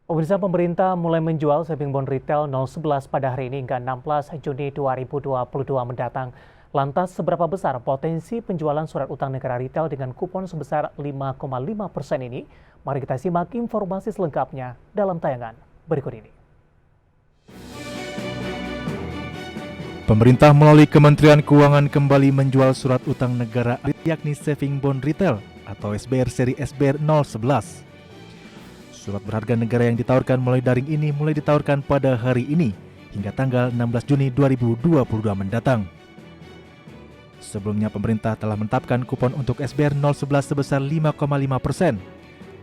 Pemirsa, pemerintah mulai menjual saving bond retail 011 pada hari ini hingga 16 Juni 2022 mendatang. Lantas, seberapa besar potensi penjualan surat utang negara retail dengan kupon sebesar 5,5% ini? Mari kita simak informasi selengkapnya dalam tayangan berikut ini. Pemerintah melalui Kementerian Keuangan kembali menjual surat utang negara yakni Saving Bond Retail atau SBR seri SBR 011. Surat berharga negara yang ditawarkan melalui daring ini mulai ditawarkan pada hari ini hingga tanggal 16 Juni 2022 mendatang. Sebelumnya pemerintah telah menetapkan kupon untuk SBR 011 sebesar 5,5%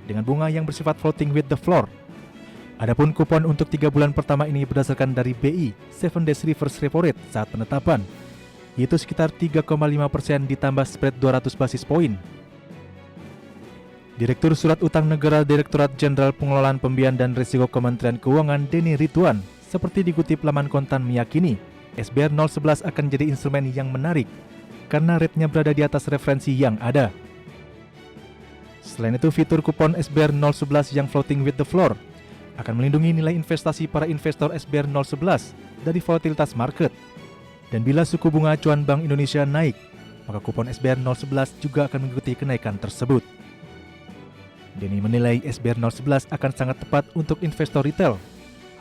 dengan bunga yang bersifat floating with the floor. Adapun kupon untuk 3 bulan pertama ini berdasarkan dari BI 7 Days Reverse Repo Rate saat penetapan, yaitu sekitar 3,5% ditambah spread 200 basis poin. Direktur Surat Utang Negara Direktorat Jenderal Pengelolaan Pembiayaan dan Risiko Kementerian Keuangan Denny Ridwan seperti dikutip laman Kontan meyakini SBR 011 akan jadi instrumen yang menarik karena rate-nya berada di atas referensi yang ada. Selain itu, fitur kupon SBR 011 yang floating with the floor akan melindungi nilai investasi para investor SBR 011 dari volatilitas market. Dan bila suku bunga acuan Bank Indonesia naik, maka kupon SBR 011 juga akan mengikuti kenaikan tersebut. Denny menilai SBR 011 akan sangat tepat untuk investor retail.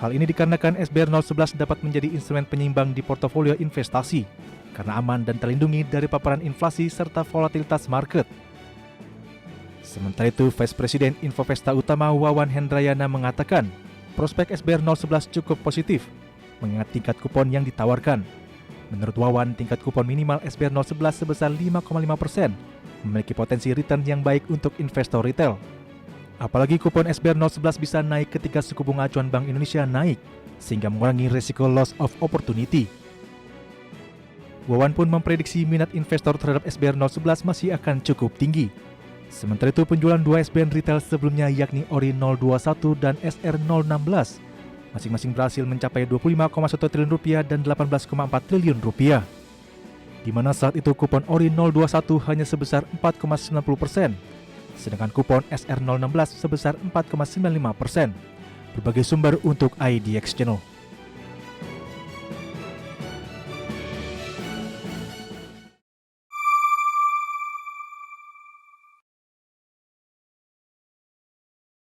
Hal ini dikarenakan SBR 011 dapat menjadi instrumen penyeimbang di portofolio investasi karena aman dan terlindungi dari paparan inflasi serta volatilitas market. Sementara itu, Vice President Infovesta Utama Wawan Hendrayana mengatakan prospek SBR 011 cukup positif mengingat tingkat kupon yang ditawarkan. Menurut Wawan, tingkat kupon minimal SBR 011 sebesar 5,5% memiliki potensi return yang baik untuk investor retail. Apalagi kupon SBR 011 bisa naik ketika suku bunga acuan Bank Indonesia naik, sehingga mengurangi risiko loss of opportunity. Wawan pun memprediksi minat investor terhadap SBR 011 masih akan cukup tinggi. Sementara itu, penjualan 2 SBN retail sebelumnya yakni ORI 021 dan SR 016 masing-masing berhasil mencapai Rp25,1 triliun dan Rp18,4 triliun, di mana saat itu kupon ORI 021 hanya sebesar 4,90%, sedangkan kupon SR 016 sebesar 4,95%. Berbagai sumber untuk IDX Channel.